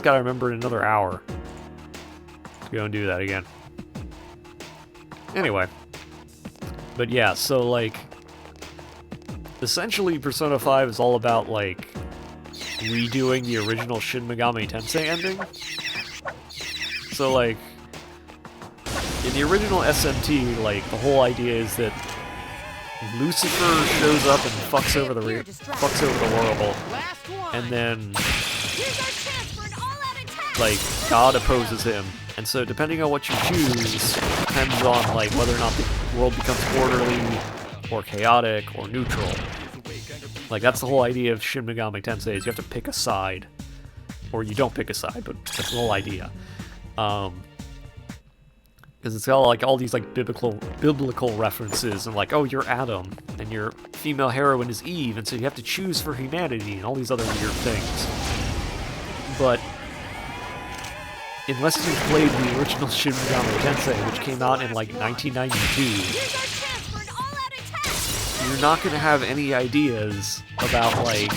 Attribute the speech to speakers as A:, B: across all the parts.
A: gotta remember in another hour to go and do that again. Anyway. But yeah, so, like, essentially Persona 5 is all about, like, redoing the original Shin Megami Tensei ending. So, like, in the original SMT, like, the whole idea is that Lucifer shows up and fucks over the world, and then, like, God opposes him. And so, depending on what you choose, depends on, like, whether or not the world becomes orderly, or chaotic, or neutral. Like, that's the whole idea of Shin Megami Tensei, is you have to pick a side. Or you don't pick a side, but that's the whole idea. Because it's got, like, all these, like, biblical references, and, like, oh, you're Adam, and your female heroine is Eve, and so you have to choose for humanity, and all these other weird things. But unless you've played the original Shin Megami Tensei, which came out in, like, 1992, you're not going to have any ideas about, like,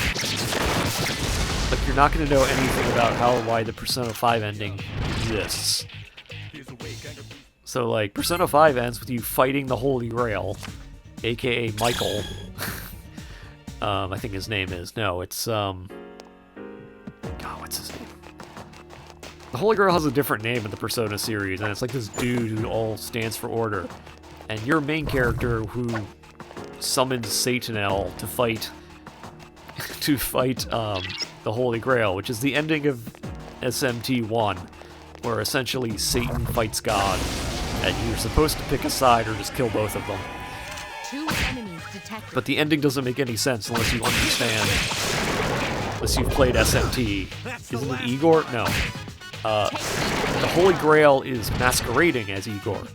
A: you're not going to know anything about why the Persona 5 ending exists. So, like, Persona 5 ends with you fighting the Holy Grail, aka Michael. I think his name is. No, it's, God, what's his name? The Holy Grail has a different name in the Persona series, and it's like this dude who all stands for order. And your main character who summons Satanel to fight the Holy Grail, which is the ending of SMT1, where essentially Satan fights God, and you're supposed to pick a side or just kill both of them. But the ending doesn't make any sense unless you understand, unless you've played SMT. Isn't it Igor? No. The Holy Grail is masquerading as Igor.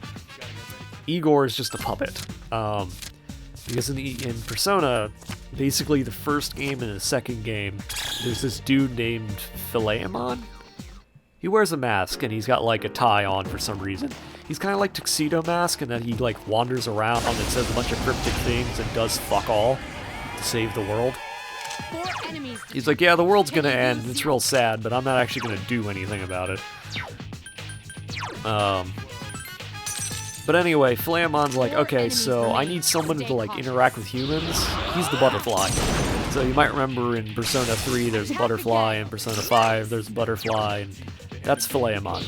A: Igor is just a puppet. Because in Persona, basically the first game and the second game, there's this dude named Philemon. He wears a mask, and he's got, like, a tie on for some reason. He's kind of like Tuxedo Mask, and then he, like, wanders around and says a bunch of cryptic things and does fuck all to save the world. He's like, yeah, the world's gonna end, it's real sad, but I'm not actually gonna do anything about it. But anyway, Philemon's like, okay, so I need someone to, like, interact with humans. He's the butterfly. So you might remember in Persona 3 there's a butterfly, in Persona 5 there's a butterfly, and that's Philemon.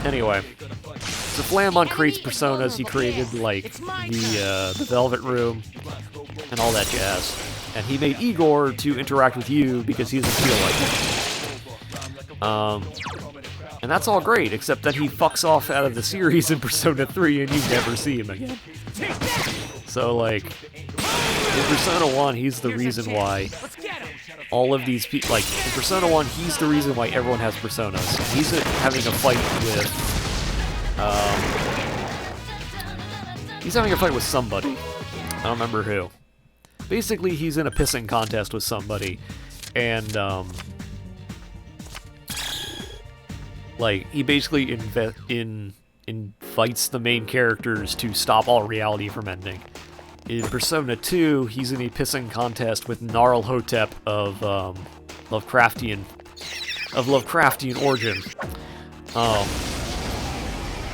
A: Anyway, so Philemon creates personas. He created, like, the Velvet Room and all that jazz. And he made Igor to interact with you because he doesn't feel like it. And that's all great, except that he fucks off out of the series in Persona 3 and you never see him again. So, like, in Persona 1, he's the reason why all of these people, like, in Persona 1, he's the reason why everyone has personas. He's having a fight with, he's having a fight with somebody. I don't remember who. Basically, he's in a pissing contest with somebody, and, like, he basically invites the main characters to stop all reality from ending. In Persona 2, he's in a pissing contest with Gnarlhotep of Lovecraftian origin.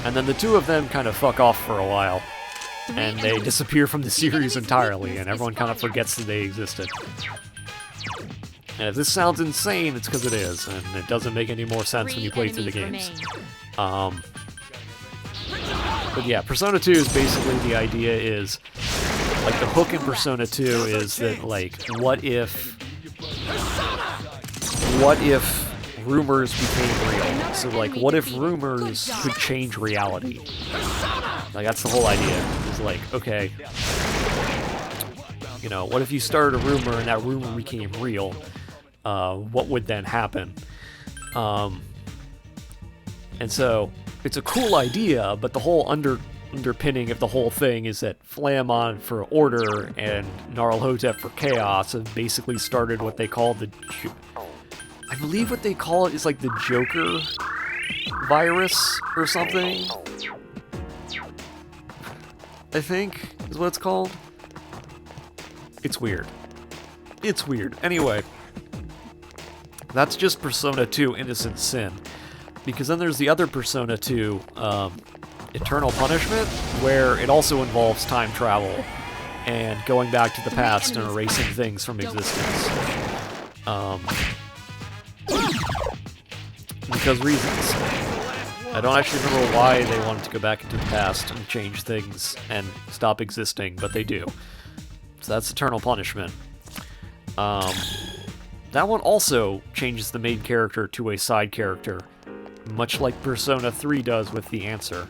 A: And then the two of them kind of fuck off for a while, and they disappear from the series entirely, and everyone kind of forgets that they existed. And if this sounds insane, it's because it is, and it doesn't make any more sense when you play through the games. But yeah, Persona 2 is basically, the idea is, like, the hook in Persona 2 is that, like, what if rumors became real? So, like, what if rumors could change reality? Like, that's the whole idea. Is like, okay, you know, what if you started a rumor and that rumor became real? What would then happen? And so, it's a cool idea, but the whole underpinning of the whole thing is that Philemon for order and Gnarlhotep for chaos have basically started what they call I believe what they call it is, like, the Joker virus or something. I think is what it's called. It's weird. It's weird. Anyway, That's just Persona 2 Innocent Sin. Because then there's the other Persona 2, Eternal Punishment, where it also involves time travel and going back to the past and erasing things from existence. Because reasons. I don't actually remember why they wanted to go back into the past and change things and stop existing, but they do. So that's Eternal Punishment. That one also changes the main character to a side character, much like Persona 3 does with The Answer.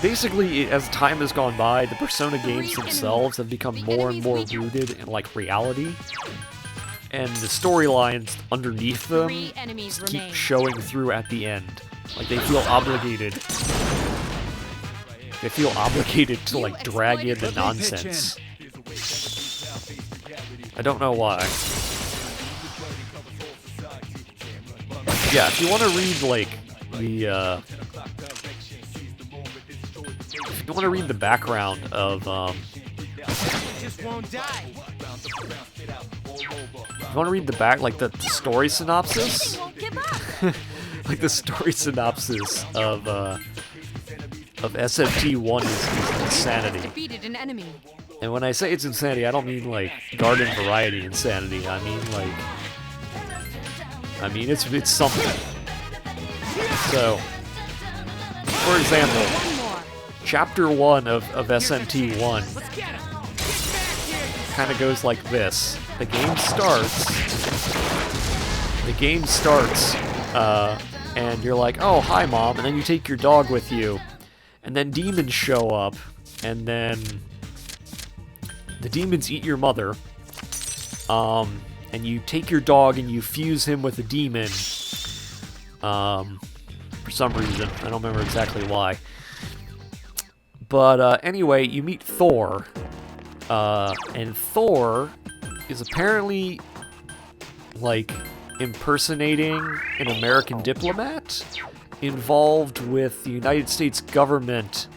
A: Basically, as time has gone by, the Persona games themselves have become more and more rooted in, like, reality. And the storylines underneath them just keep showing through at the end. Like, they feel obligated. They feel obligated to, like, drag in the nonsense. I don't know why. Yeah, if you want to read, like, the, if you want to read the background of, if you want to read the the story synopsis, like the story synopsis of SMT1 is insanity. And when I say it's insanity, I don't mean like garden variety insanity. I mean it's something. So, for example, Chapter 1 of SMT1 kind of goes like this. The game starts, and you're like, oh, hi, Mom, and then you take your dog with you, and then demons show up, and then the demons eat your mother, and you take your dog and you fuse him with a demon, for some reason. I don't remember exactly why. But anyway, you meet Thor, and Thor is apparently, like, impersonating an American diplomat involved with the United States government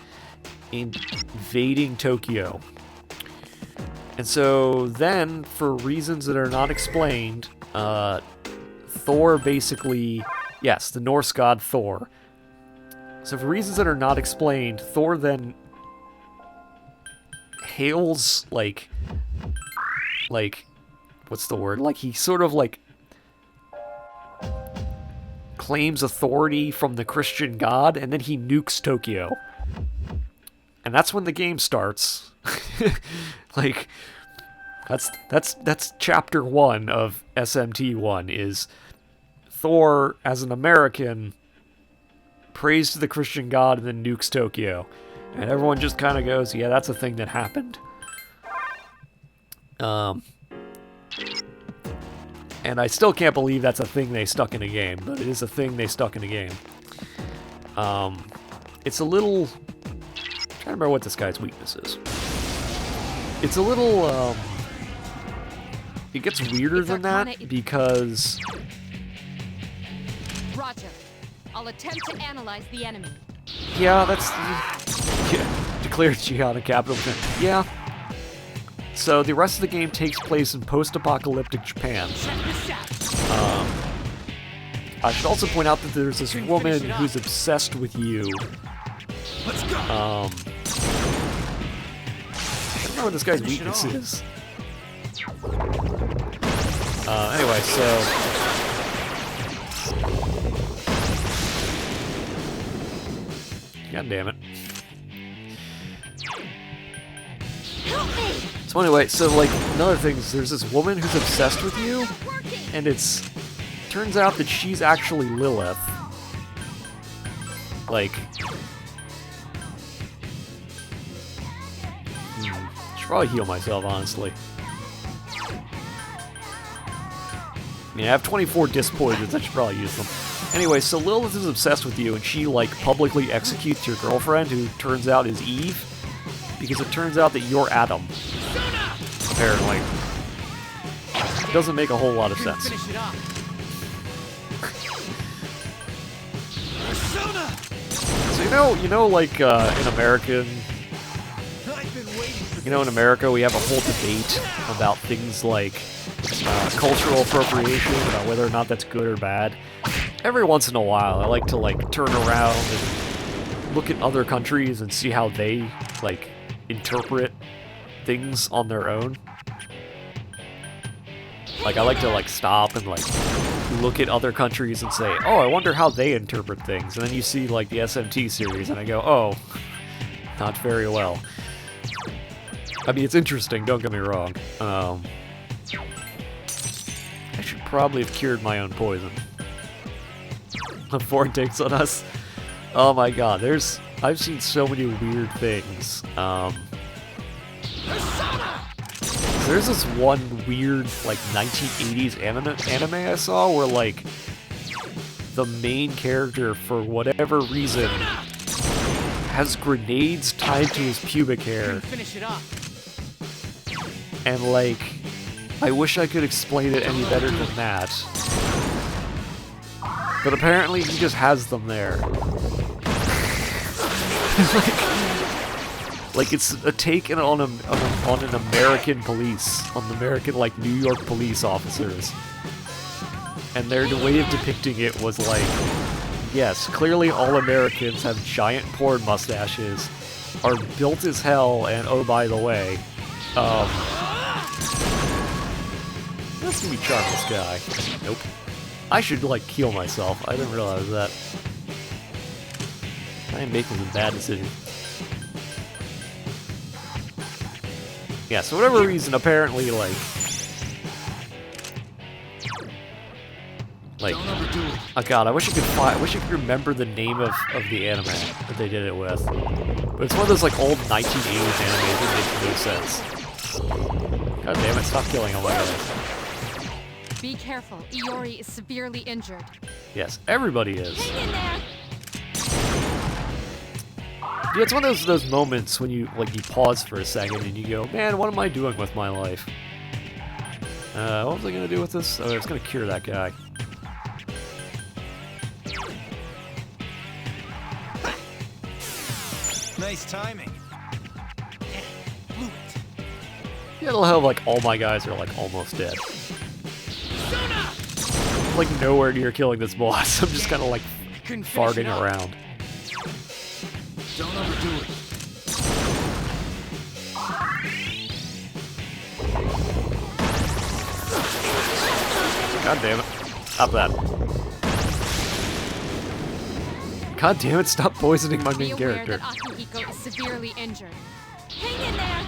A: invading Tokyo. And so then, for reasons that are not explained, Thor basically... Yes, the Norse god Thor. So for reasons that are not explained, Thor then hails, like, what's the word? Like, he sort of, like, claims authority from the Christian god, and then he nukes Tokyo. And that's when the game starts. Like, that's chapter 1 of SMT1, is Thor, as an American, prays to the Christian god and then nukes Tokyo. And everyone just kind of goes, yeah, that's a thing that happened. And I still can't believe that's a thing they stuck in a game, but it is a thing they stuck in a game. It's a little... I'm trying to remember what this guy's weakness is. It's a little, it gets weirder than that, because...
B: Roger. I'll attempt to analyze the enemy.
A: Yeah, that's... Yeah, declared jihad in capital. Yeah. So the rest of the game takes place in post-apocalyptic Japan. I should also point out that there's this woman who's obsessed with you. I don't know what this guy's weakness is. Anyway, so... God damn it. So anyway, so like, another thing is there's this woman who's obsessed with you, and turns out that she's actually Lilith. Like... Should probably heal myself, honestly. I mean, I have 24 disc poisons, I should probably use them. Anyway, so Lilith is obsessed with you, and she, like, publicly executes your girlfriend, who turns out is Eve, because it turns out that you're Adam. Apparently. It doesn't make a whole lot of sense. So, you know, like, in American... You know, in America, we have a whole debate about things like cultural appropriation, about whether or not that's good or bad. Every once in a while, I like to, like, turn around and look at other countries and see how they, like, interpret things on their own. Like, I like to, like, stop and, like, look at other countries and say, oh, I wonder how they interpret things. And then you see, like, the SMT series, and I go, oh, not very well. I mean, it's interesting, don't get me wrong. I should probably have cured my own poison. The foreign takes on us. Oh my god, I've seen so many weird things. There's this one weird, like, 1980s anime I saw where, like, the main character, for whatever reason, has grenades tied to his pubic hair.
C: Finish it up.
A: And, like, I wish I could explain it any better than that. But apparently he just has them there. like it's a take on an American police, on the American, like, New York police officers. And their way of depicting it was like, yes, clearly all Americans have giant porn mustaches, are built as hell, and oh, by the way, that's gonna be charm this guy. Nope. I should, like, heal myself. I didn't realize that. I am making some bad decisions. Yeah, so whatever reason, apparently, like, oh god, I wish I could remember the name of the anime that they did it with. But it's one of those, like, old 1980s animes that make no sense. God damn it, stop killing all my guys.
B: Be careful. Iori is severely injured.
A: Yes, everybody is.
B: Hang in there.
A: Yeah, it's one of those moments when you, like, you pause for a second and you go, man, what am I doing with my life? What was I gonna do with this? Oh, I was gonna cure that guy.
C: Nice timing.
A: Yeah, it'll have, like, all my guys are, like, almost dead. Like, nowhere near killing this boss. I'm just kind of, like, farting around.
C: Don't overdo it.
A: God damn it. Stop that. God damn it, stop poisoning my main character.
B: Be aware that Akihiko is severely injured. Hang in there.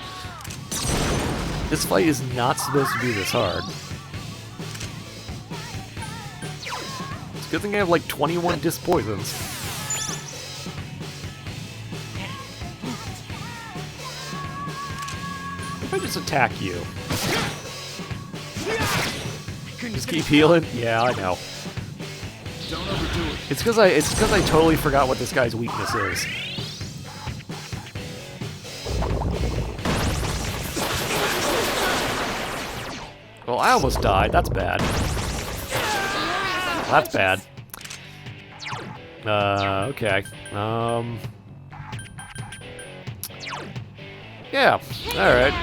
A: This fight is not supposed to be this hard. It's a good thing I have, like, 21 disc poisons. If I just attack you. Just keep healing? Yeah, I know.
C: Don't overdo it.
A: It's because I totally forgot what this guy's weakness is. Well, I almost died. That's bad. That's bad. Okay. Yeah. Alright.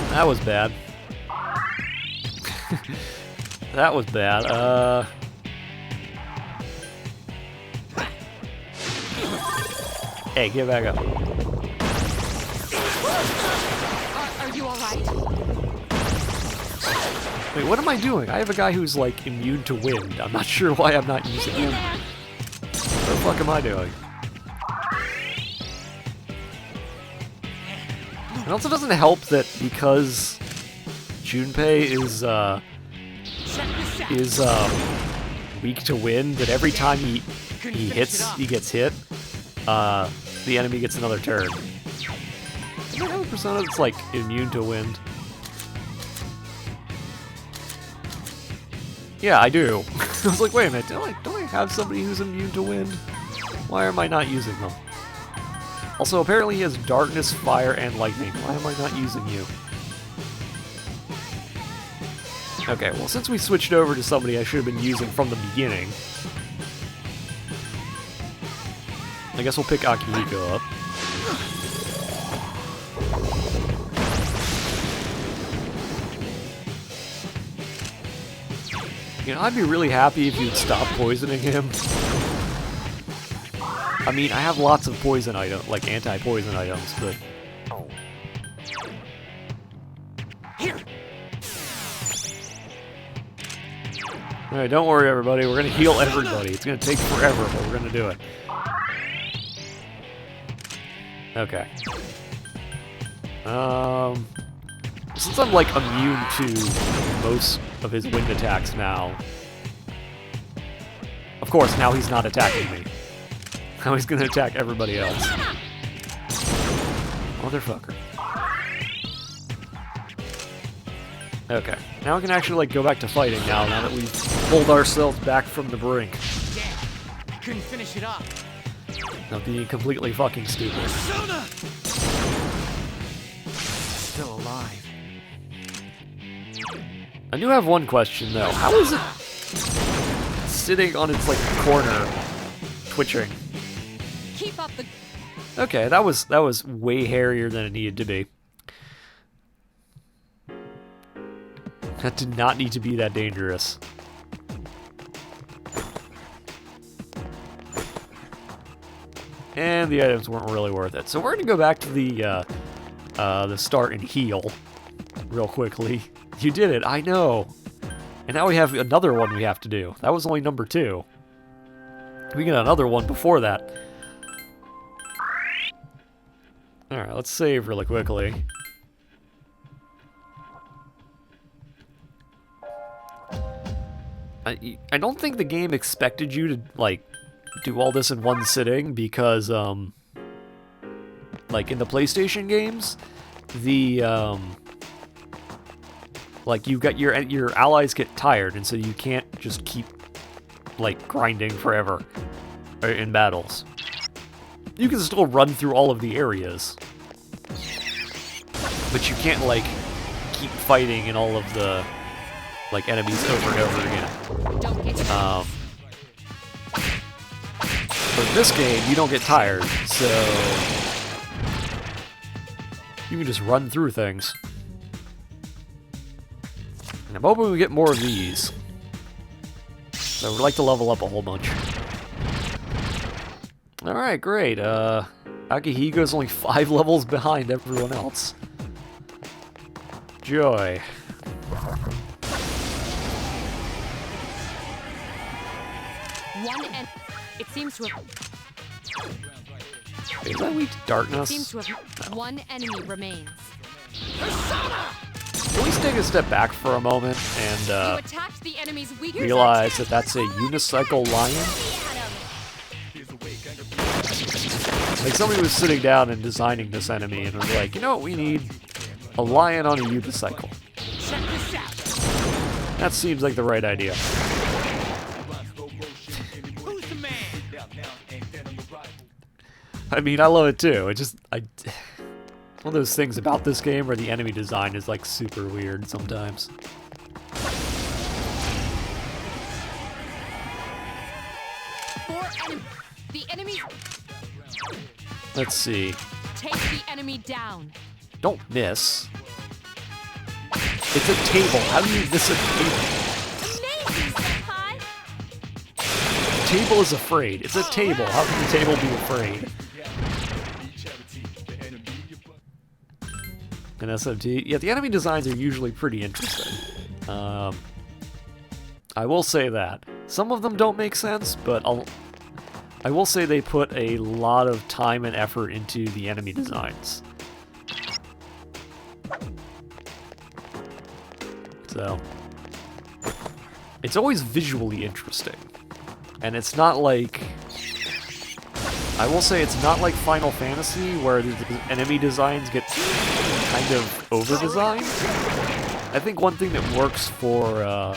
A: That was bad. That was bad. Hey, get back up.
B: Are you alright?
A: Wait, what am I doing? I have a guy who's, like, immune to wind. I'm not sure why I'm not using him. What the fuck am I doing? It also doesn't help that because Junpei is weak to wind, that every time he gets hit, the enemy gets another turn. Do I have a persona that's, like, immune to wind? Yeah, I do. I was like, wait a minute, don't I have somebody who's immune to wind? Why am I not using them? Also, apparently he has darkness, fire, and lightning. Why am I not using you? Okay, well, since we switched over to somebody I should have been using from the beginning, I guess we'll pick Akihiko up. You know, I'd be really happy if you'd stop poisoning him. I mean, I have lots of poison items, like anti-poison items, but...
C: Here.
A: Alright, don't worry everybody, we're gonna heal everybody. It's gonna take forever, but we're gonna do it. Okay. Since I'm like immune to most of his wind attacks now... Of course, now he's not attacking me. Now he's gonna attack everybody else. Motherfucker. Okay, now we can actually like go back to fighting now that we've pulled ourselves back from the brink.
C: Damn, I couldn't finish it up.
A: Of being completely fucking stupid.
C: Persona! Still alive.
A: I do have one question though. How is it sitting on its like corner, twitching?
B: Keep up the.
A: Okay, that was way hairier than it needed to be. That did not need to be that dangerous. And the items weren't really worth it. So we're gonna go back to the start and heal real quickly. You did it, I know. And now we have another one we have to do. That was only number 2. We get another one before that. Alright, let's save really quickly. I don't think the game expected you to, like, do all this in one sitting because, like, in the PlayStation games, the, like, you got your allies get tired, and so you can't just keep, like, grinding forever in battles. You can still run through all of the areas, but you can't, like, keep fighting in all of the, like, enemies over and over again.
B: Don't get
A: But in this game, you don't get tired, so you can just run through things. And I'm hoping we get more of these. So we'd like to level up a whole bunch. Alright, great. Akihigo's only 5 levels behind everyone else. Joy.
B: one and it seems to have.
A: Is that weak to darkness?
B: Seems to have one enemy remains.
A: Can we take a step back for a moment and
B: You attacked the enemy's weak.
A: realize that that's a unicycle lion? Like, somebody was sitting down and designing this enemy and was like, you know what we need? A lion on a unicycle.
C: Check this out.
A: That seems like the right idea.
C: Who's the man?
A: I mean, I love it too. It's one of those things about this game where the enemy design is like super weird sometimes.
B: The enemy.
A: Let's see.
B: Take the enemy down.
A: Don't miss. It's a table. How do you miss a table?
B: Amazing, Senpai.
A: The table is afraid. It's a table. How can the table be afraid? An SMT. Yeah, the enemy designs are usually pretty interesting. I will say that. Some of them don't make sense, but I will say they put a lot of time and effort into the enemy designs. So, it's always visually interesting. And it's not like... I will say it's not like Final Fantasy, where the enemy designs get kind of over-designed. I think one thing that works for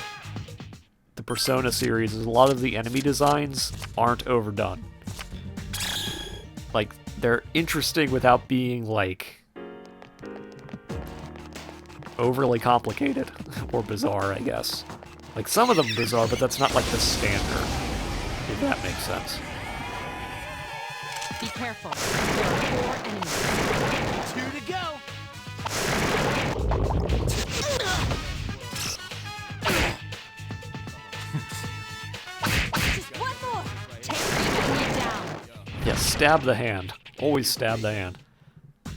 A: the Persona series is a lot of the enemy designs aren't overdone. Like, they're interesting without being, like, overly complicated or bizarre, I guess. Like, some of them are bizarre, but that's not like the standard, if that makes sense.
B: Be careful. There are 4 enemies.
C: 2 to go.
A: Stab the hand. Always stab the hand.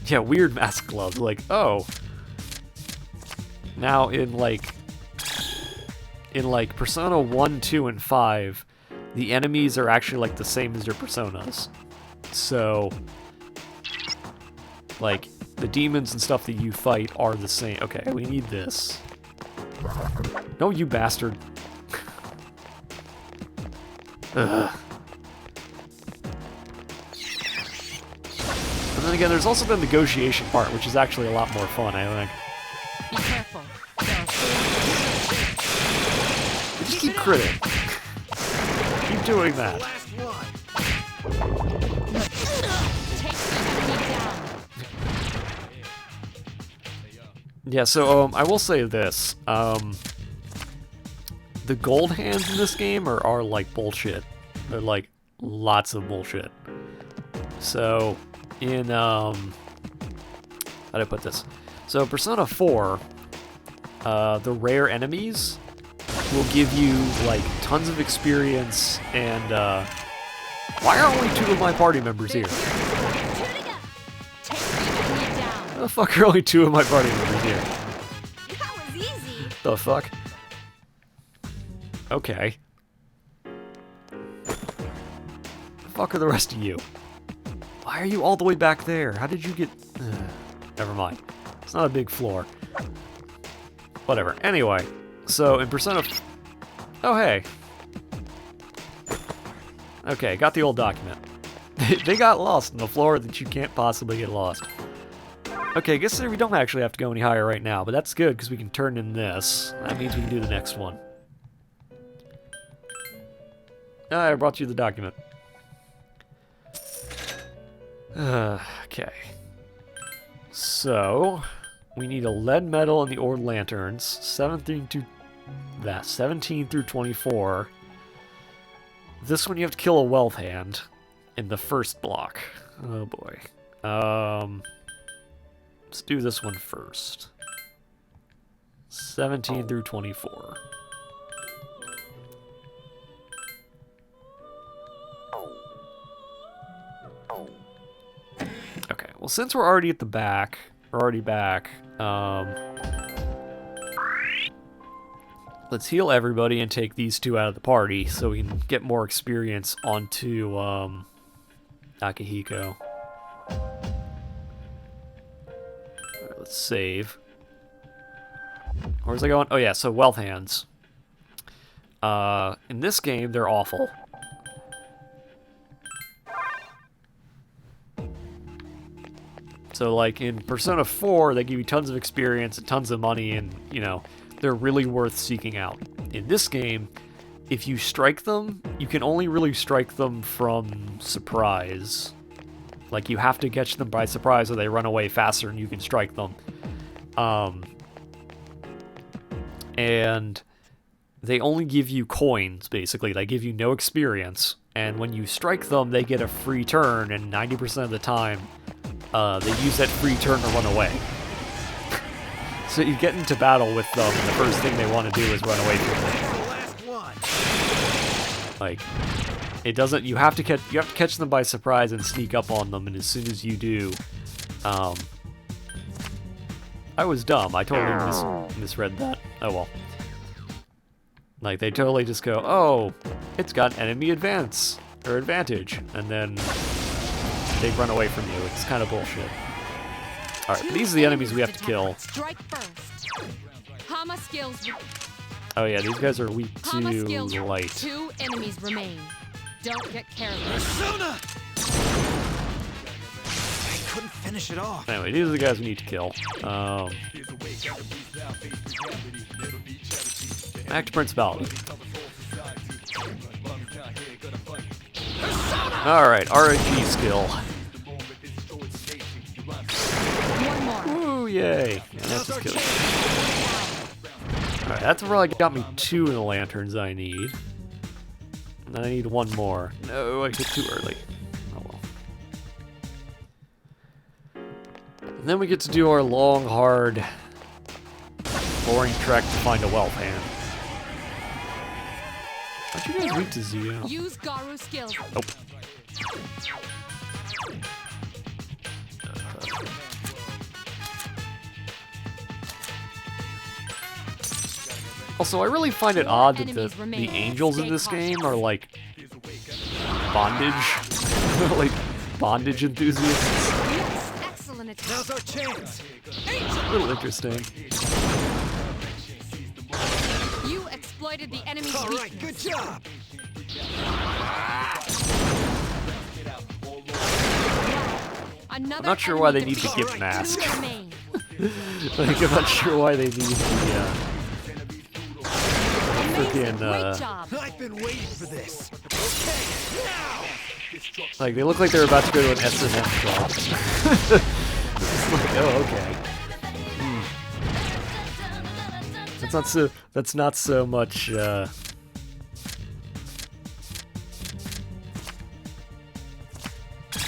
A: Yeah, weird mask gloves. Like, oh. Now in like Persona 1, 2, and 5, the enemies are actually like the same as their personas. So, like, the demons and stuff that you fight are the same. Okay, we need this. No, you bastard. Ugh. And then again, there's also the negotiation part, which is actually a lot more fun, I think.
B: Be careful.
A: Just keep critting. Keep doing that.
B: Take the enemy down.
A: Yeah, so I will say this. The gold hands in this game are like bullshit. They're like lots of bullshit. So in how do I put this? So Persona 4, the rare enemies will give you like tons of experience and why are only 2 of my party members here?
B: Take the enemy down.
A: How the fuck are only 2 of my party members here?
B: That was easy.
A: The fuck? Okay. The fuck are the rest of you? Why are you all the way back there? How did you get... never mind. It's not a big floor. Whatever. Anyway, so in Persona... Oh, hey. Okay, got the old document. They got lost on the floor that you can't possibly get lost. Okay, I guess we don't actually have to go any higher right now, but that's good because we can turn in this. That means we can do the next one. I brought you the document. Okay. So, we need a lead medal and the ore lanterns. 17 through 24. This one you have to kill a wealth hand in the first block. Oh boy. Let's do this one first. 17 through 24. Okay, well since we're already at the back, let's heal everybody and take these 2 out of the party so we can get more experience onto Akihiko. Alright, let's save. Where's I going? Oh yeah, so wealth hands. In this game, they're awful. So, like, in Persona 4, they give you tons of experience and tons of money, and, you know, they're really worth seeking out. In this game, if you strike them, you can only really strike them from surprise. Like, you have to catch them by surprise or they run away faster and you can strike them. And they only give you coins, basically. They give you no experience. And when you strike them, they get a free turn, and 90% of the time, they use that free turn to run away. So you get into battle with them, and the first thing they want to do is run away from them. Like, it doesn't. You have to catch them by surprise and sneak up on them, and as soon as you do, I was dumb. I totally misread that. Oh well. Like, they totally just go, oh, it's got enemy advantage, and then they run away from you. It's kind of bullshit. Alright, these are the enemies we have to kill.
B: Strike first. Hama skills.
A: Oh yeah, these guys are weak to light.
B: 2 enemies remain. Don't get careless.
C: Persona! I couldn't finish it off.
A: Anyway, these are the guys we need to kill. Back to Principality. Alright, RNG skill.
B: One more.
A: Ooh, yay. And that's just killing. Alright, that's probably got me 2 of the lanterns I need. And I need 1 more. No, I hit too early. Oh well. And then we get to do our long, hard, boring trek to find a wealth hand. Aren't you guys weak to Zio?
B: Use Garu skills.
A: Nope. Also, I really find it odd that the angels in this game are like bondage, like bondage enthusiasts.
B: Yes, excellent attack.
C: Now's our chance.
A: A little interesting.
B: You exploited the enemy's
C: All right,
B: weakness.
C: good job.
B: Another
A: I'm not sure why they need to
B: defeated.
A: give mask.
B: Two remain.
A: Like, I'm not sure why they need the
B: Amazing,
A: freaking
B: great job.
C: I've been waiting for this. Okay, now.
A: like they look like they're about to go to an S&M club. It's like, oh, okay. That's not so much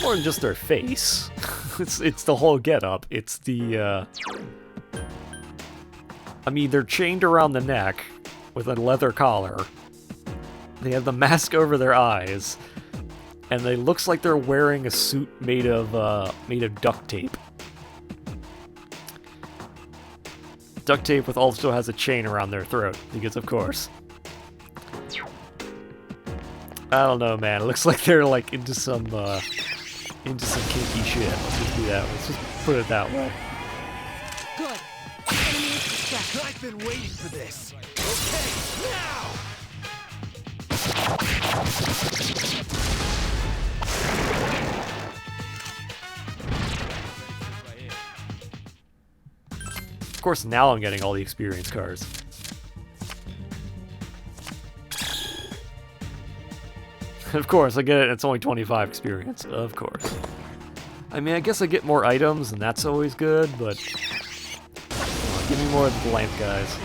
A: more than just their face. It's the whole getup. It's the I mean, they're chained around the neck with a leather collar. They have the mask over their eyes, and they looks like they're wearing a suit made of duct tape. Duct tape with also has a chain around their throat, because of course. I don't know, man. It looks like they're like into some kinky shit. Let's just do that. Let's just put it that way.
B: Good. The enemy is distracted.
C: I've been waiting for this. Okay, now.
A: Of course, now I'm getting all the experience cards. Of course, I get it. It's only 25 experience. Of course. I mean, I guess I get more items, and that's always good, but... Come on, give me more of the lamp guys.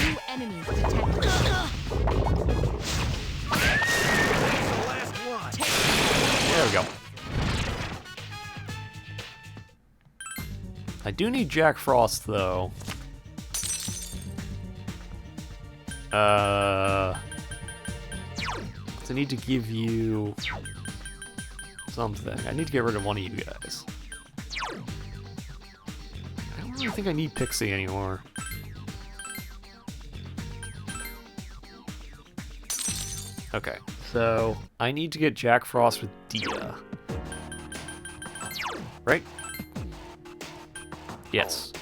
B: New enemies detected.
C: Last one.
A: There we go. I do need Jack Frost, though. I need to give you something. I need to get rid of one of you guys. I don't really think I need Pixie anymore. Okay, so I need to get Jack Frost with Dia. Right? Yes.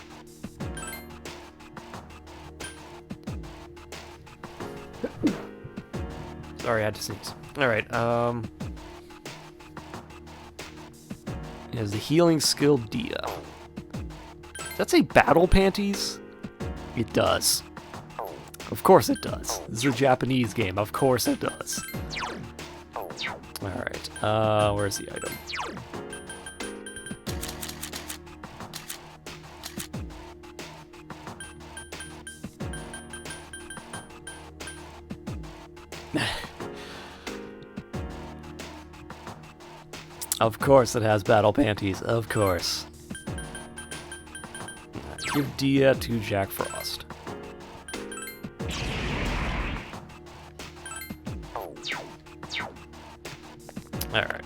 A: Sorry, I had to sneeze. Alright, it has the healing skill Dia. Does that say battle panties? It does. Of course it does. This is a Japanese game. Of course it does. Alright, where's the item? Of course it has battle panties, of course. Give Dia to Jack Frost. Alright.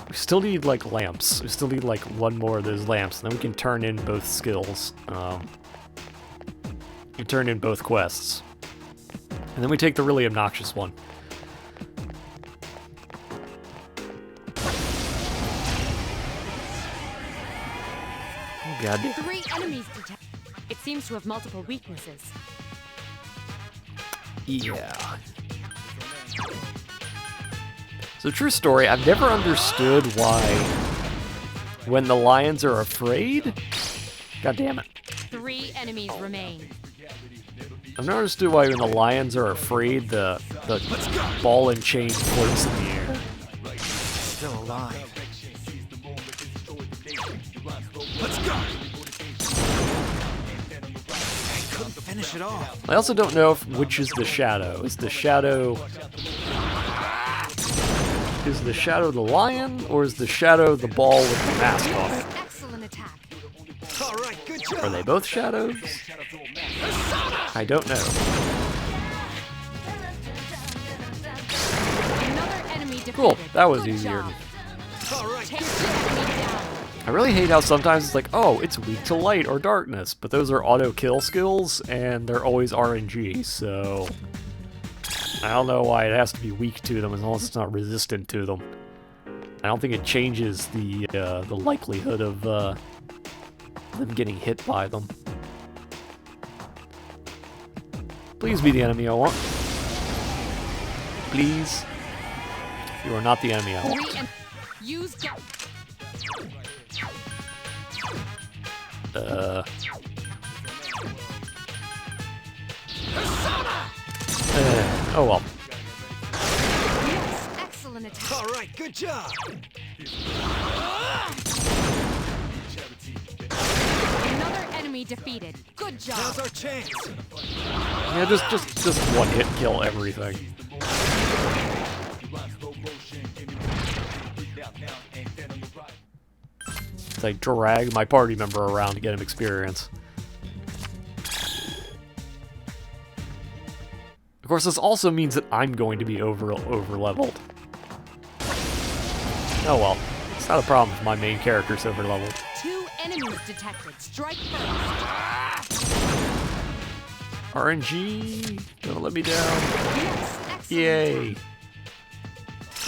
A: We still need, like, lamps. We still need, like, one more of those lamps, and then we can turn in both skills. We turn in both quests. And then we take the really obnoxious one. Oh, God.
B: 3 enemies detected. It seems to have multiple weaknesses.
A: Yeah. So, true story, I've never understood why when the lions are afraid... God damn it.
B: 3 enemies remain.
A: I've never understood why when the lions are afraid, the ball and chain floats in the air.
C: Still alive. Let's go. I couldn't finish it off.
A: I also don't know which is the shadow. Is the shadow the lion, or is the shadow the ball with the mask on it?
B: Excellent attack.
C: All right, good job.
A: Are they both shadows? I don't know.
B: Another enemy
A: Cool,
B: defeated.
A: that was
B: Good
A: easier.
B: job.
C: All right.
B: Take the enemy down.
A: I really hate how sometimes it's like, oh, it's weak to light or darkness, but those are auto-kill skills, and they're always RNG, so... I don't know why it has to be weak to them as long as it's not resistant to them. I don't think it changes the likelihood of them getting hit by them. Please be the enemy I want. Please. You are not the enemy I want.
B: Use
A: Oh well.
B: Yes, excellent attack.
C: All right. Good job.
B: Another enemy defeated. Good job.
C: Now's our chance.
A: Yeah, just one hit kill everything. It's like drag my party member around to get him experience. Of course, this also means that I'm going to be over leveled. Oh well, it's not a problem if my main character's over leveled.
B: 2 enemies detected. Strike first.
A: RNG, gonna let me down.
B: Yes, excellent.
A: Yay!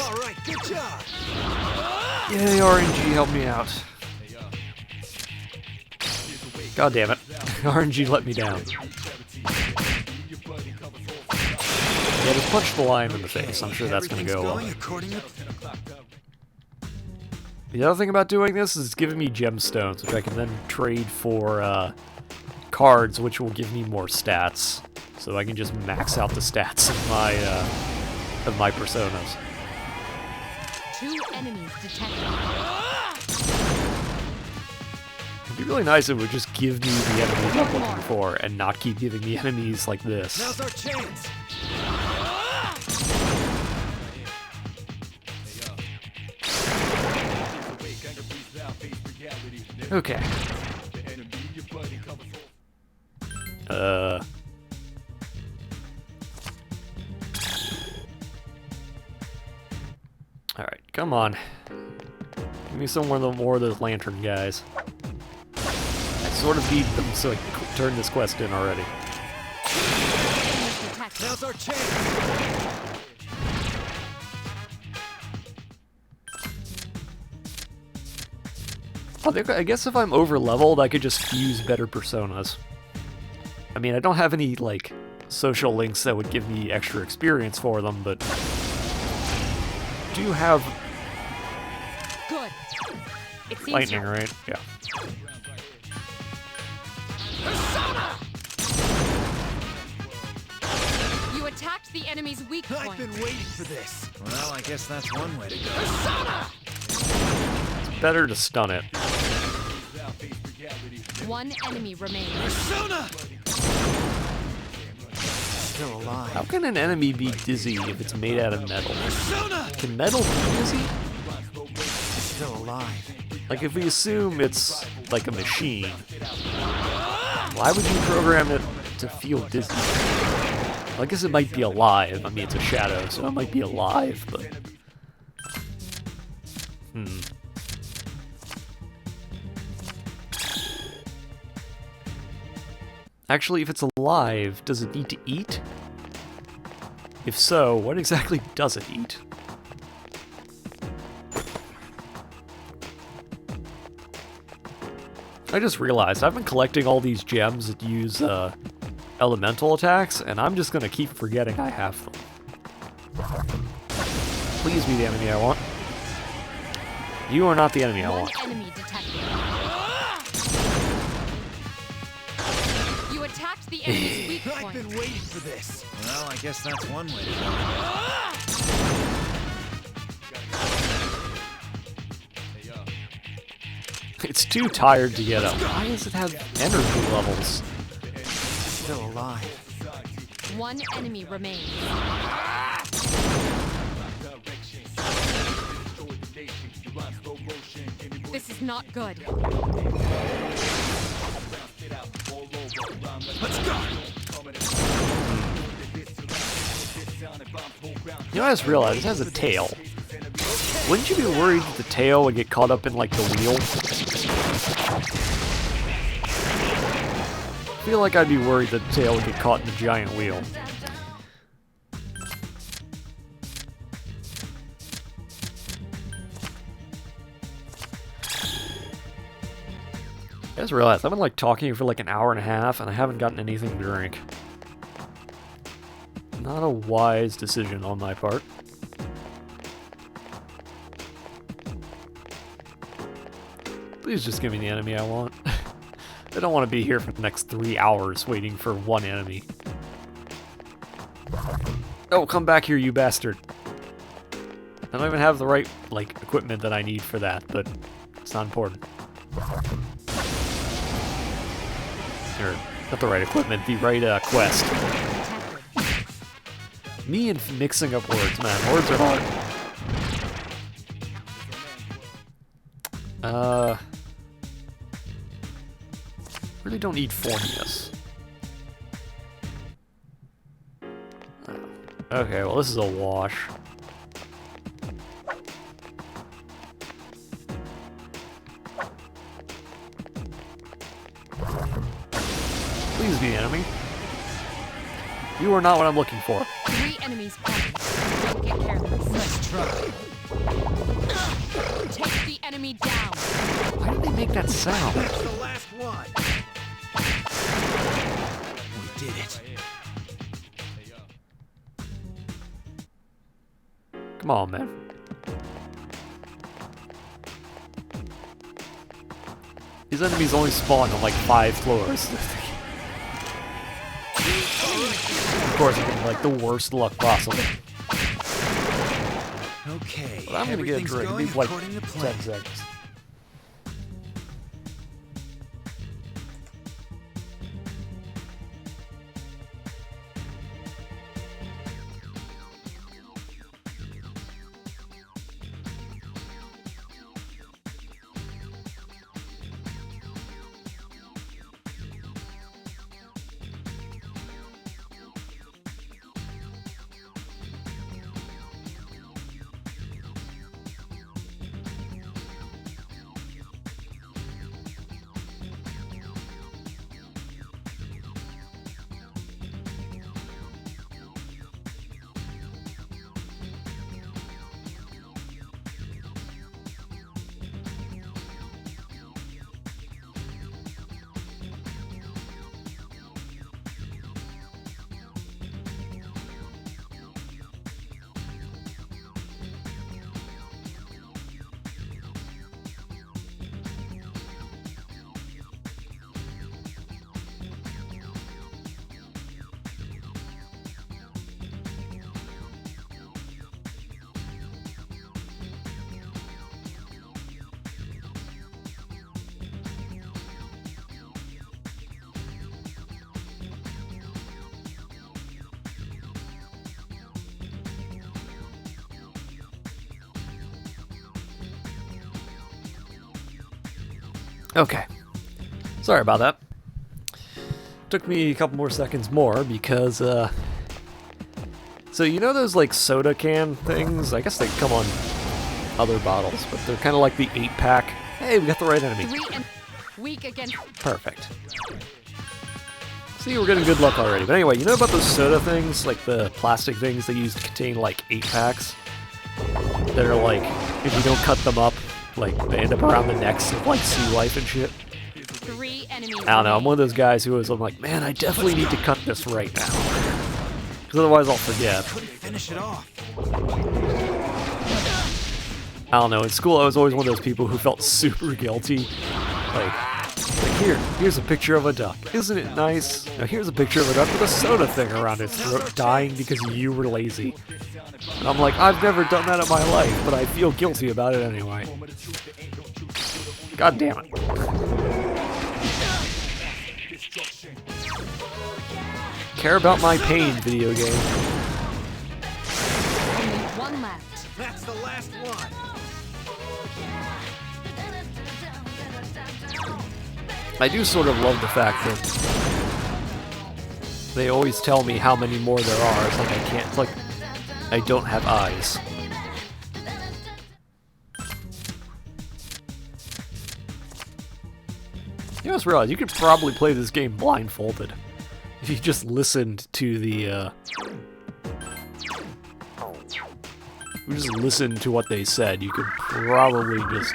C: All right. Good job.
A: Yay, RNG, help me out. God damn it, RNG let me down. Yeah, just punch the lion in the face. I'm sure that's gonna go well. The other thing about doing this is it's giving me gemstones, which I can then trade for cards, which will give me more stats. So I can just max out the stats of my personas.
B: 2 enemies detected.
A: It'd be really nice if it would just give me the enemies I'm looking for, and not keep giving me enemies like this.
C: Now's our chance.
A: Okay. Alright, come on. Give me some more of those lantern guys. I sort of need them so I can turn this quest in already.
C: Now's our chance.
A: I guess if I'm over leveled, I could just fuse better personas. I mean, I don't have any, like, social links that would give me extra experience for them, but do have
B: Good. It seems
A: lightning, right? Yeah.
B: you attacked the enemy's weak
C: I've
B: point.
C: been waiting for this. Well, I guess that's one way to go.
A: It's better to stun it.
B: 1 enemy remains.
C: Persona! Still alive.
A: How can an enemy be dizzy if it's made out of metal?
C: Persona!
A: Can metal be dizzy?
C: Still alive.
A: Like, if we assume it's like a machine, why would you program it to feel dizzy? Well, I guess it might be alive. I mean, it's a shadow, so it might be alive, but... Actually, if it's alive, does it need to eat? If so, what exactly does it eat? I just realized I've been collecting all these gems that use elemental attacks, and I'm just gonna keep forgetting I have them. Please be the enemy I want. You are not the enemy I
B: 1
A: want.
B: enemy detected. You attacked the enemy's weak
C: I've
B: point.
C: been waiting for this. Well, I guess that's one way to go.
A: It's too tired to get up. Why does it have energy levels?
C: Still alive.
B: 1 enemy remains. This is not good.
C: Let's go.
A: You know, I just realized it has a tail. Wouldn't you be worried that the tail would get caught up in, like, the wheel? I feel like I'd be worried that the tail would get caught in the giant wheel. I just realized I've been, like, talking for, like, an hour and a half, and I haven't gotten anything to drink. Not a wise decision on my part. Please just give me the enemy I want. I don't want to be here for the next 3 hours waiting for one enemy. Oh, come back here, you bastard. I don't even have the right, like, equipment that I need for that, but it's not important. Or, not the right equipment, the right, quest. Me and mixing up words, man. Words are hard. Really don't need Formius. Okay, well this is a wash. Please be enemy. You are not what I'm looking for.
B: 3 enemies coming. Don't get careless.
C: Nice try.
B: Take the enemy down.
A: Why did they make that sound?
C: That's the last one. We did it.
A: Come on, man. These enemies only spawn on like 5 floors. Of course, I'm getting like the worst luck possible.
C: Okay.
A: But I'm gonna get a
C: everything's
A: drink.
C: going
A: Leave like
C: according to
A: 10
C: plan.
A: seconds. Okay. Sorry about that. Took me a couple more seconds more because, so you know those, like, soda can things? I guess they come on other bottles, but they're kind of like the 8-pack. Hey, we got the right enemy.
B: Weak against.
A: Perfect. See, we're getting good luck already. But anyway, you know about those soda things? Like the plastic things they use to contain, like, 8-packs? That are, like, if you don't cut them up, like, they end up around the necks of, like, sea life and shit.
B: 3 enemies.
A: I don't know, I'm one of those guys who I'm like, man, I definitely need to cut this right now. Because otherwise I'll forget.
C: Couldn't finish it off.
A: I don't know, in school I was always one of those people who felt super guilty. Like here's a picture of a duck. Isn't it nice? Now here's a picture of a duck with a soda thing around its throat dying because you were lazy. And I'm like, I've never done that in my life, but I feel guilty about it anyway. God damn it. Care about my pain, video game.
B: Only 1 left.
C: That's the last one.
A: I do sort of love the fact that they always tell me how many more there are. It's like I can't, it's like I don't have eyes. just realized you could probably play this game blindfolded. If you just listened to the, you just listened to what they said, you could probably just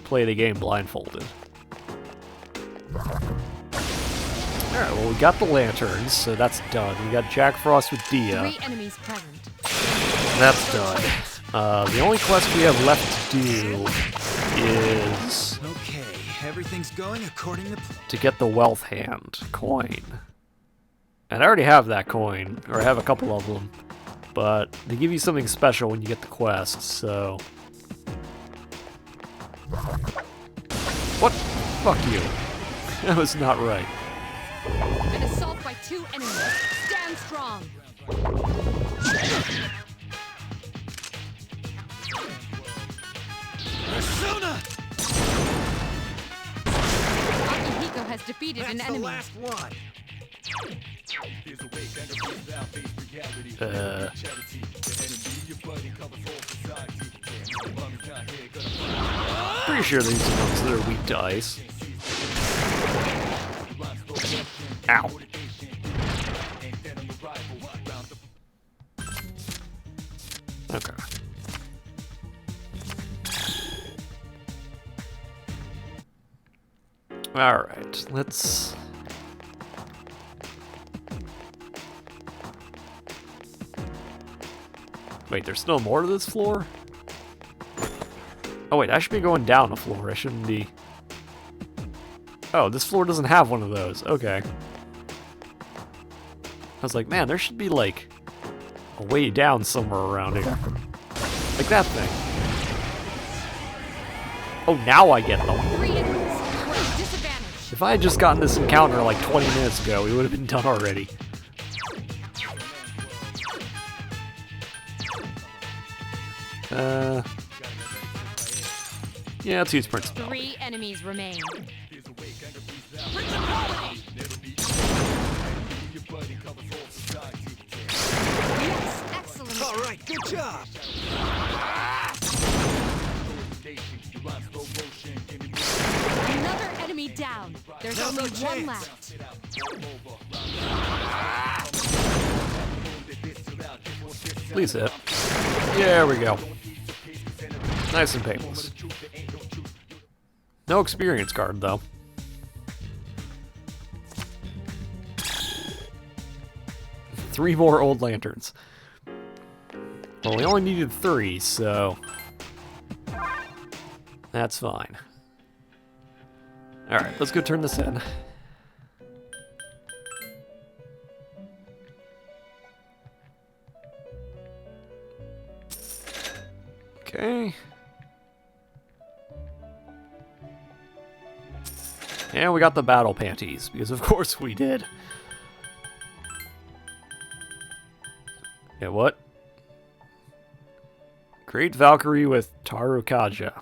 A: play the game blindfolded. Alright, well we got the lanterns, so that's done. We got Jack Frost with Dia.
B: 3 enemies present.
A: That's done. The only quest we have left to do is
C: Okay, everything's going according to plan.
A: to get the Wealth Hand coin. And I already have that coin, or I have a couple of them, but they give you something special when you get the quest, so... What? Fuck you. That was not right.
B: An assault by 2 enemies. Stand strong.
C: Persona!
B: Akihiko has defeated
C: That's
B: an
C: the
B: enemy.
C: last one.
A: Pretty sure these are the ones that are weak to ice. Ow. Okay. Alright, let's... Wait, there's still more to this floor? Oh wait, I should be going down a floor, I shouldn't be... Oh, this floor doesn't have one of those, okay. I was like, man, there should be like a way down somewhere around here. Like that thing. Oh, now I get them.
B: 3 enemies. We're at a disadvantage.
A: If I had just gotten this encounter like 20 minutes ago, we would have been done already. Yeah, let's use Principality.
B: 3 enemies remain. Yes, excellent.
C: All right, good job.
B: Another enemy down. There's
C: Now
B: only
C: no
B: one
C: chance.
B: left.
A: Please hit. There we go. Nice and painless. No experience card, though. Three more old lanterns. Well, we only needed 3, so... That's fine. Alright, let's go turn this in. Okay. And we got the battle panties, because of course we did. Yeah, what? Create Valkyrie with Tarukaja.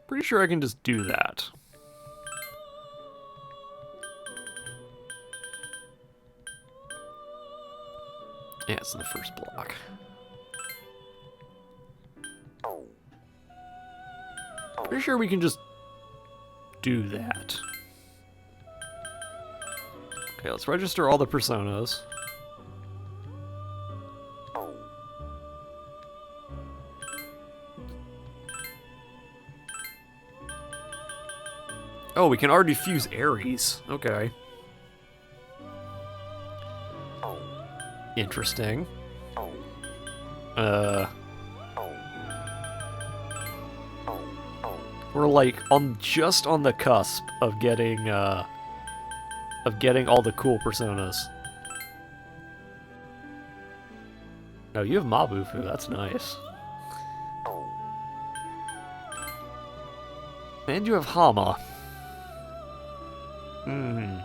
A: Pretty sure I can just do that. Yeah, it's in the first block. Pretty sure we can just do that. Okay, let's register all the personas. Oh, we can already fuse Ares. Okay. Interesting. We're like just on the cusp of getting all the cool personas. Oh, you have Mabufu, that's nice. And you have Hama. Hmm.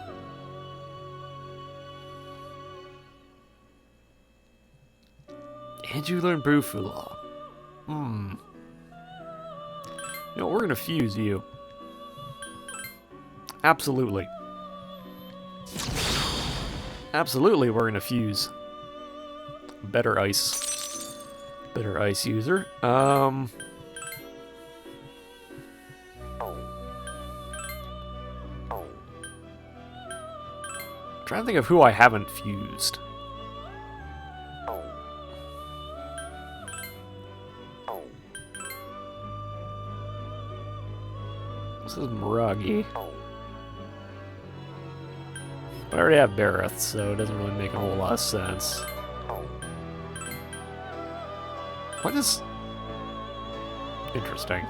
A: And you learn Brufula. Hmm. You know, we're gonna fuse you. Absolutely. Absolutely, we're gonna fuse. Better ice. Better ice user. trying to think of who I haven't fused. This is Miragi. I already have Bareth, so it doesn't really make a whole lot of sense. What is... Interesting.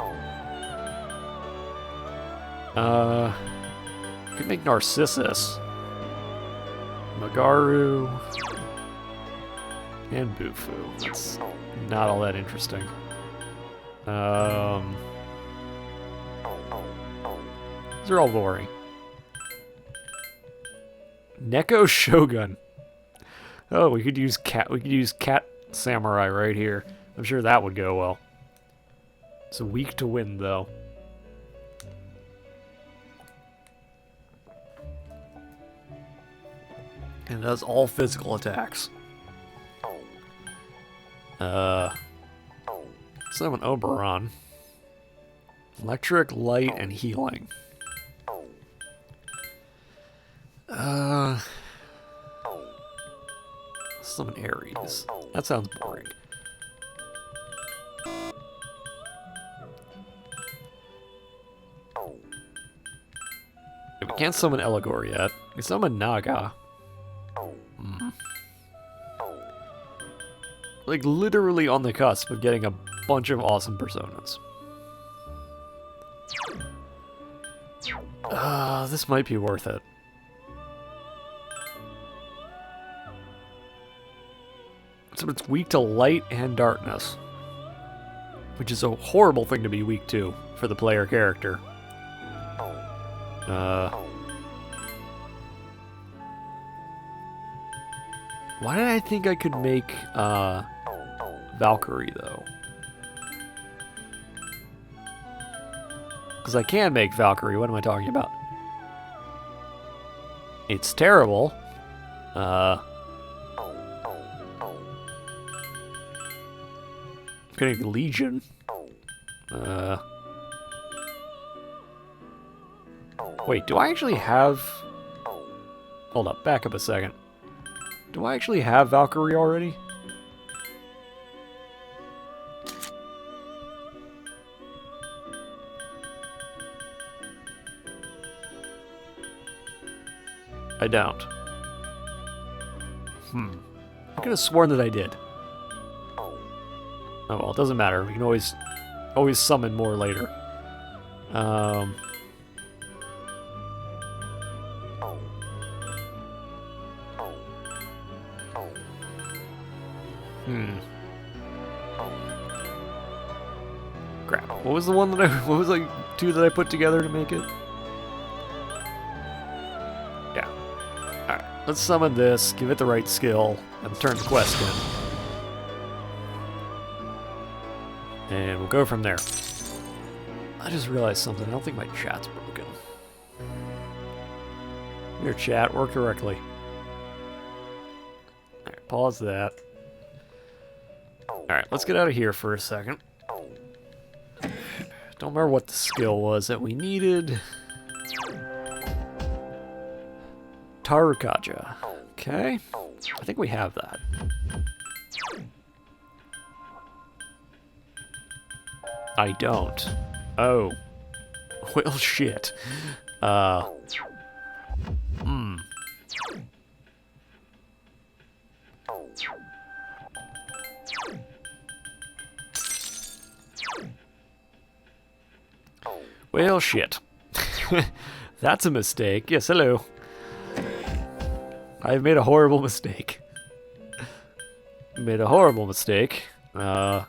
A: Could make Narcissus. Magaru. And Bufu. That's not all that interesting. These are all boring. Neko Shogun. Oh, we could use Cat Samurai right here. I'm sure that would go well. It's weak to wind though. And it does all physical attacks. Summon Oberon. Electric, light, and healing. Summon Ares. That sounds boring. We can't summon Eligor yet. We summon Naga. Like, literally on the cusp of getting a bunch of awesome personas. This might be worth it. So it's weak to light and darkness. Which is a horrible thing to be weak to for the player character. Why did I think I could make Valkyrie though? Because I can make Valkyrie. What am I talking about? It's terrible. Getting Legion. Wait, do I actually have... Hold up, back up a second. Do I actually have Valkyrie already? I don't. I could have sworn that I did. Oh well, it doesn't matter. We can always summon more later. Crap. What was the one that what was like two that I put together to make it? Yeah. Alright, let's summon this, give it the right skill, and turn the quest in. And we'll go from there. I just realized something. I don't think my chat's broken. Your chat, work correctly. Alright, pause that. Alright, let's get out of here for a second. Don't remember what the skill was that we needed. Tarukaja. Okay. I think we have that. I don't. Oh. Well, shit. Well, shit. That's a mistake. Yes, hello. I've made a horrible mistake. Made a horrible mistake. I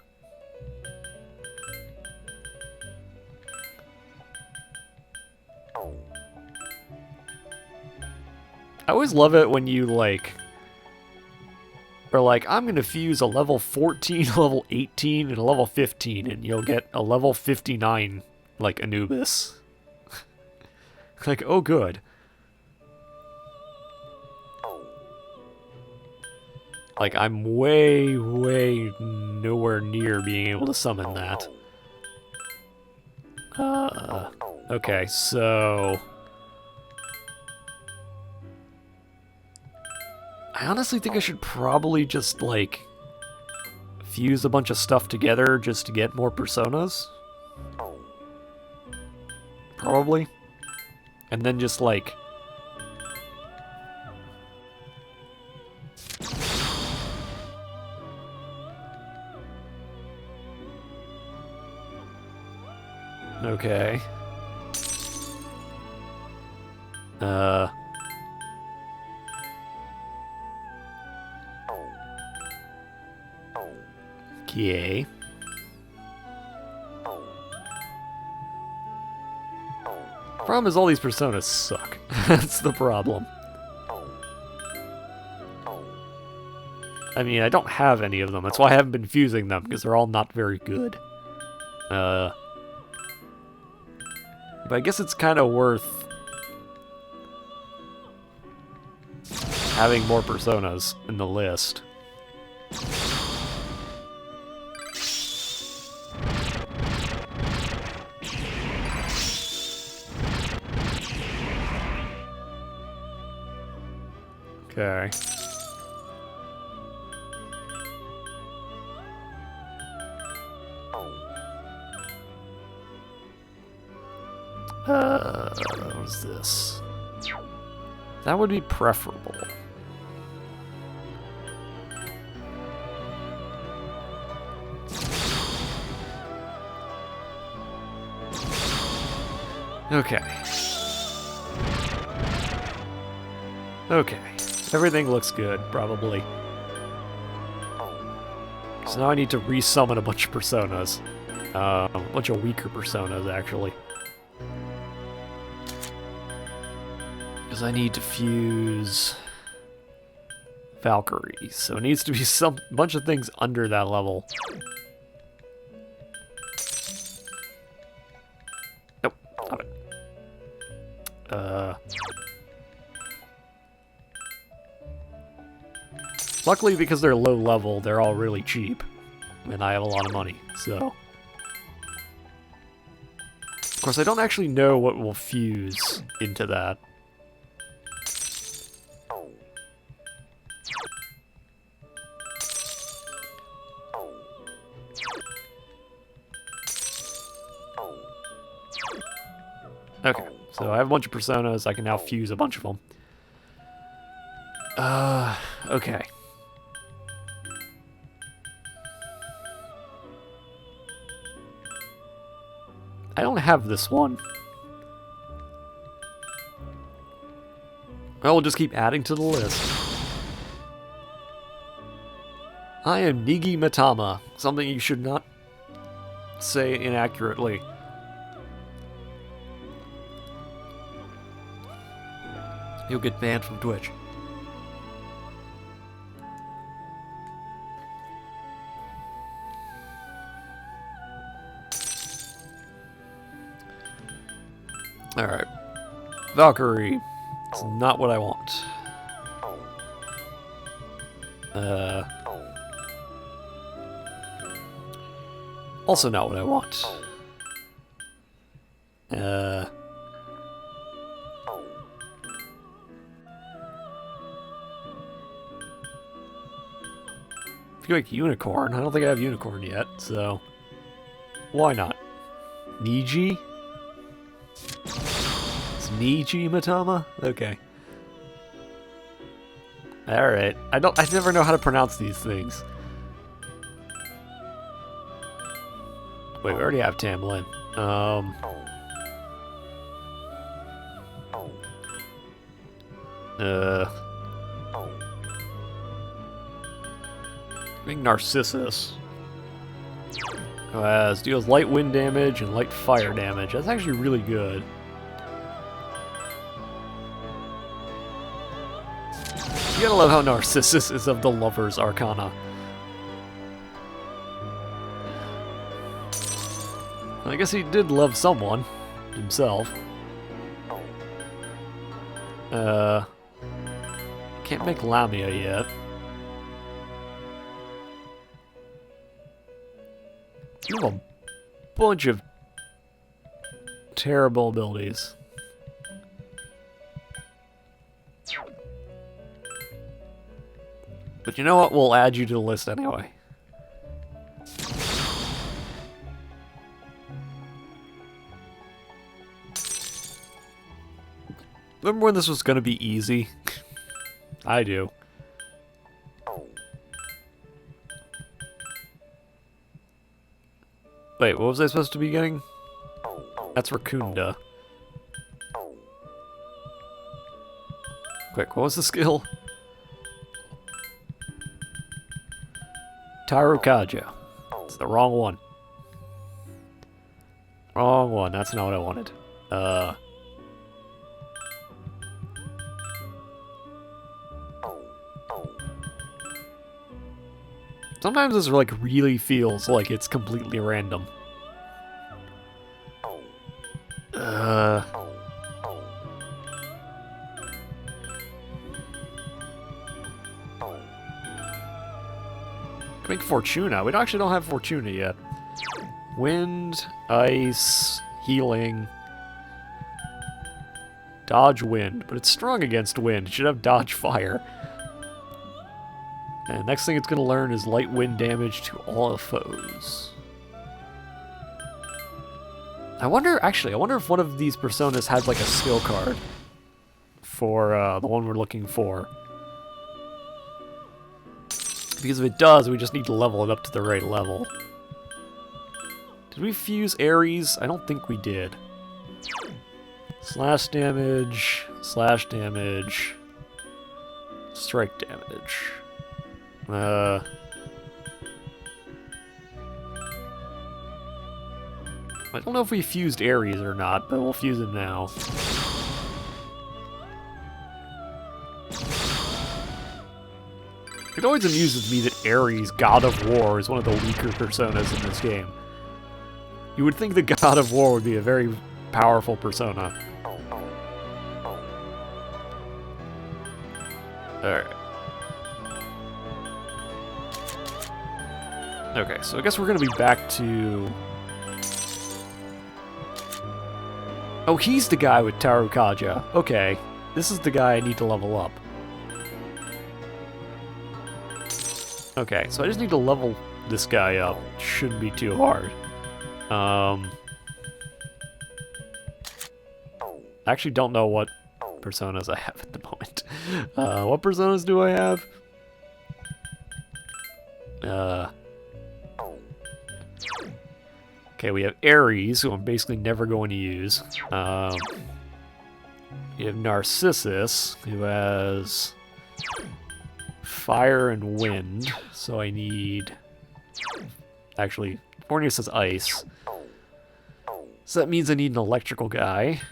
A: always love it when you, like, are like, I'm gonna fuse a level 14, a level 18, and a level 15, and you'll get a level 59, like, Anubis. Like, oh good. Like, I'm way, way nowhere near being able to summon that. Okay, so... I honestly think I should probably just, like, fuse a bunch of stuff together just to get more personas. Probably. And then just, like... Okay. Okay. Problem is all these personas suck. That's the problem. I mean, I don't have any of them. That's why I haven't been fusing them, because they're all not very good. But I guess it's kind of worth having more personas in the list. Okay. What is this? That would be preferable. Okay. Okay. Everything looks good, probably. So now I need to resummon a bunch of personas. A bunch of weaker personas, actually. Because I need to fuse Valkyrie, so it needs to be some bunch of things under that level. Nope, stop it. Luckily, because they're low level, they're all really cheap, and I have a lot of money, so... Of course, I don't actually know what will fuse into that. Okay, so I have a bunch of personas, I can now fuse a bunch of them. Okay. I don't have this one. Well, we'll just keep adding to the list. I am Nigi Matama, something you should not say inaccurately. You'll get banned from Twitch. Alright. Valkyrie. It's not what I want. Also not what I want. If you like Unicorn, I don't think I have Unicorn yet, so... Why not? Niji? It's Niji Matama? Okay. Alright. I never know how to pronounce these things. Wait, we already have Tamlin. I think Narcissus. Who has deals light wind damage and light fire damage. That's actually really good. You gotta love how Narcissus is of the Lover's Arcana. I guess he did love someone. Himself. Can't make Lamia yet. You have a bunch of terrible abilities. But you know what? We'll add you to the list anyway. Remember when this was going to be easy? I do. Wait, what was I supposed to be getting? That's Raccoonda. Quick, what was the skill? Tarukaja. It's the wrong one. Wrong one, that's not what I wanted. Sometimes this like really feels like it's completely random. Make Fortuna. We actually don't have Fortuna yet. Wind, ice, healing, dodge wind, but it's strong against wind. It should have dodge fire. And next thing it's going to learn is light wind damage to all foes. I wonder if one of these personas has like a skill card for the one we're looking for. Because if it does, we just need to level it up to the right level. Did we fuse Ares? I don't think we did. Slash damage, strike damage. I don't know if we fused Ares or not, but we'll fuse him now. It always amuses me that Ares, God of War, is one of the weaker personas in this game. You would think the God of War would be a very powerful persona. Alright. Okay, so I guess we're gonna be back to... Oh, he's the guy with Tarukaja. Okay, this is the guy I need to level up. Okay, so I just need to level this guy up. Shouldn't be too hard. I actually don't know what personas I have at the moment. What personas do I have? Okay, we have Ares, who I'm basically never going to use. You have Narcissus, who has fire and wind, so I need... Actually, Fornius has ice. So that means I need an electrical guy.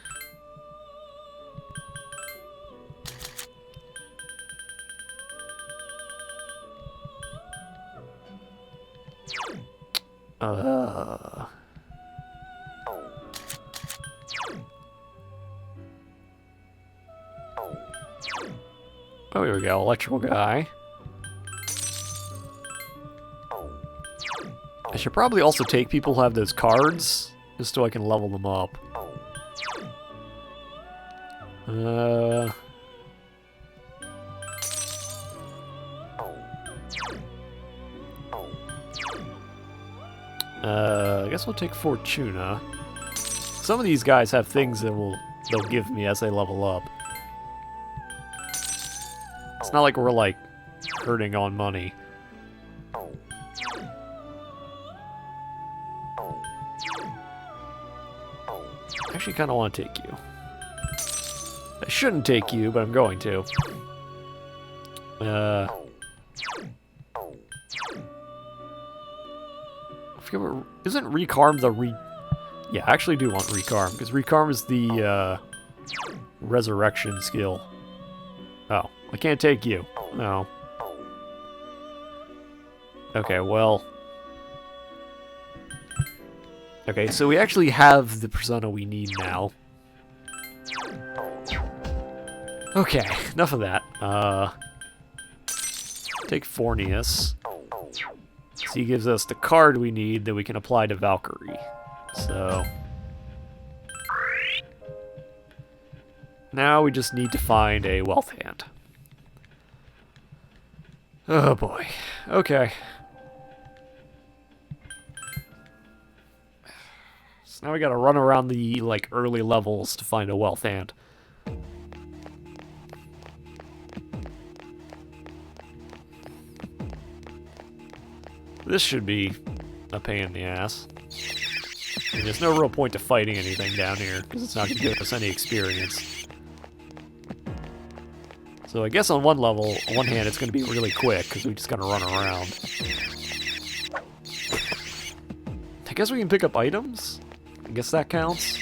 A: Oh, here we go, electrical guy. I should probably also take people who have those cards, just so I can level them up. I guess we'll take Fortuna. Some of these guys have things that they'll give me as they level up. It's not like we're like hurting on money. I actually kind of want to take you. I shouldn't take you, but I'm going to. I forget what, isn't Recarm the Yeah, I actually do want Recarm, because Recarm is the resurrection skill. Oh, I can't take you. No. Okay, well... Okay, so we actually have the persona we need now. Okay, enough of that. Take Fornius. So he gives us the card we need that we can apply to Valkyrie. So... now we just need to find a Wealth Hand. Oh boy. Okay. So now we gotta run around the, like, early levels to find a wealth hand. This should be a pain in the ass. I mean, there's no real point to fighting anything down here, because it's not going to give us any experience. So I guess on one level, on one hand, it's going to be really quick, because we just got to run around. I guess we can pick up items? I guess that counts.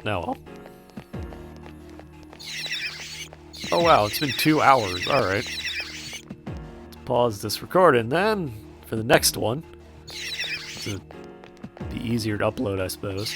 A: No. Oh wow, it's been 2 hours. Alright. Let's pause this recording then for the next one. To be easier to upload, I suppose.